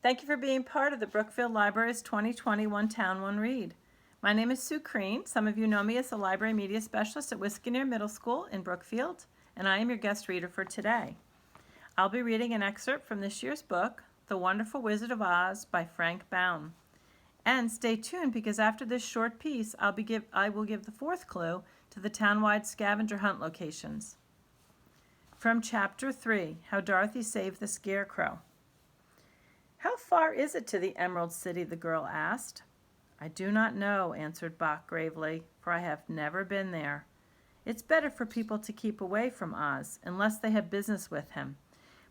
Thank you for being part of the Brookfield Library's 2021 Town 1 Read. My name is Sue Crean. Some of you know me as the Library Media Specialist at Whisconier Middle School in Brookfield, and I am your guest reader for today. I'll be reading an excerpt from this year's book, The Wonderful Wizard of Oz by Frank Baum. And stay tuned because after this short piece, I will give the fourth clue to the town-wide scavenger hunt locations. From Chapter 3, How Dorothy Saved the Scarecrow. "How far is it to the Emerald City?" the girl asked. "I do not know," answered Boq gravely, "for I have never been there. It's better for people to keep away from Oz, unless they have business with him.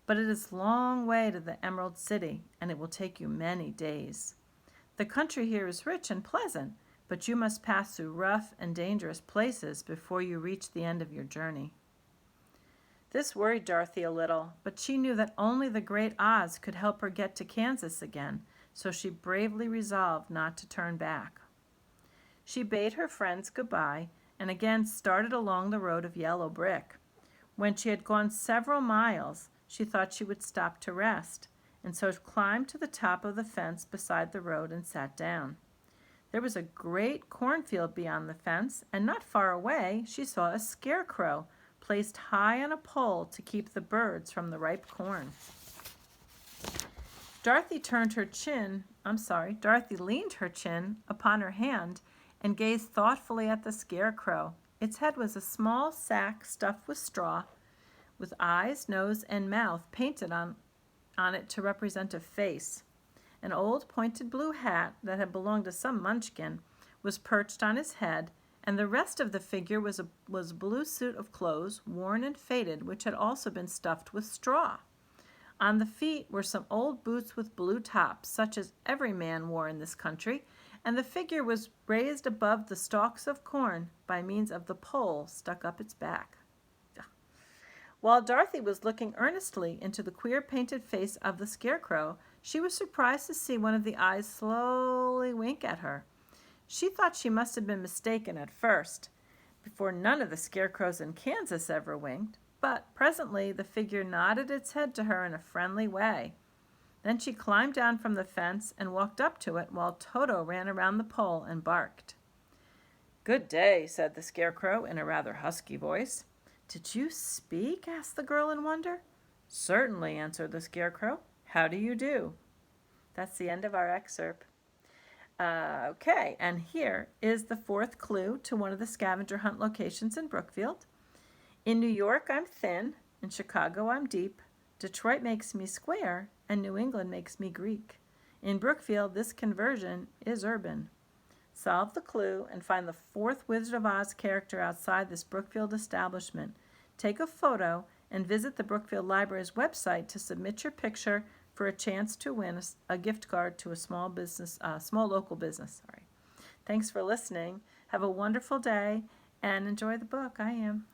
But it is a long way to the Emerald City, and it will take you many days. The country here is rich and pleasant, but you must pass through rough and dangerous places before you reach the end of your journey." This worried Dorothy a little, but she knew that only the great Oz could help her get to Kansas again, so she bravely resolved not to turn back. She bade her friends goodbye and again started along the road of yellow brick. When she had gone several miles, she thought she would stop to rest, and so climbed to the top of the fence beside the road and sat down. There was a great cornfield beyond the fence, and not far away she saw a scarecrow placed high on a pole to keep the birds from the ripe corn. Dorothy leaned her chin upon her hand and gazed thoughtfully at the scarecrow. Its head was a small sack stuffed with straw, with eyes, nose, and mouth painted on it to represent a face. An old pointed blue hat that had belonged to some munchkin was perched on his head, and the rest of the figure was a blue suit of clothes, worn and faded, which had also been stuffed with straw. On the feet were some old boots with blue tops, such as every man wore in this country, and the figure was raised above the stalks of corn by means of the pole stuck up its back. While Dorothy was looking earnestly into the queer painted face of the scarecrow, she was surprised to see one of the eyes slowly wink at her. She thought she must have been mistaken at first, for none of the scarecrows in Kansas ever winked, but presently the figure nodded its head to her in a friendly way. Then she climbed down from the fence and walked up to it while Toto ran around the pole and barked. "Good day," said the scarecrow in a rather husky voice. "Did you speak?" asked the girl in wonder. "Certainly," answered the scarecrow. "How do you do?" That's the end of our excerpt. Okay, and here is the fourth clue to one of the scavenger hunt locations in Brookfield. "In New York, I'm thin. In Chicago, I'm deep. Detroit makes me square, and New England makes me Greek. In Brookfield, this conversion is urban." Solve the clue and find the fourth Wizard of Oz character outside this Brookfield establishment. Take a photo and visit the Brookfield Library's website to submit your picture for a chance to win a gift card to a small local business. Thanks for listening. Have a wonderful day and enjoy the book. I am.